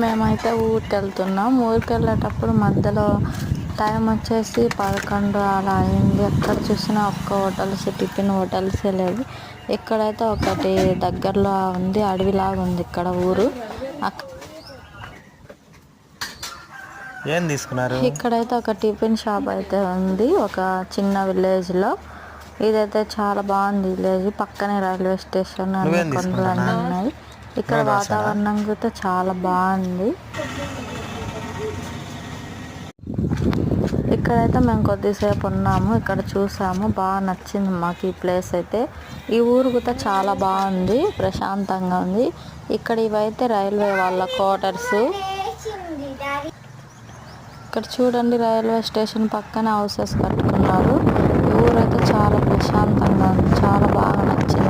మేమైతే ఊరికి వెళ్తున్నాం. ఊరికి వెళ్ళేటప్పుడు మధ్యలో టైం వచ్చేసి 11 అలా అయింది. ఎక్కడ చూసినా ఒక్క హోటల్స్, టిఫిన్ హోటల్సే లేవు. ఇక్కడైతే ఒకటి దగ్గరలో ఉంది, అడవిలాగా ఉంది ఇక్కడ ఊరు. ఏం తీసుకున్నారు? ఇక్కడైతే ఒక టిఫిన్ షాప్ అయితే ఉంది, ఒక చిన్న విలేజ్లో. ఇదైతే చాలా బాగుంది విలేజ్. పక్కనే రైల్వే స్టేషన్, అన్ని కొండలు అన్నీ ఉన్నాయి. ఇక్కడ వాతావరణం కూడా చాలా బాగుంది. ఇక్కడైతే మేము కొద్దిసేపు ఉన్నాము, ఇక్కడ చూసాము, బాగా నచ్చింది మాకు ఈ ప్లేస్ అయితే. ఈ ఊరు కూడా చాలా బాగుంది, ప్రశాంతంగా ఉంది. ఇక్కడ ఇవైతే రైల్వే వాళ్ళ క్వార్టర్స్. ఇక్కడ చూడండి, రైల్వే స్టేషన్ పక్కన హౌసెస్ కట్టుకున్నారు. ఈ ఊరైతే చాలా ప్రశాంతంగా ఉంది, చాలా బాగా నచ్చింది.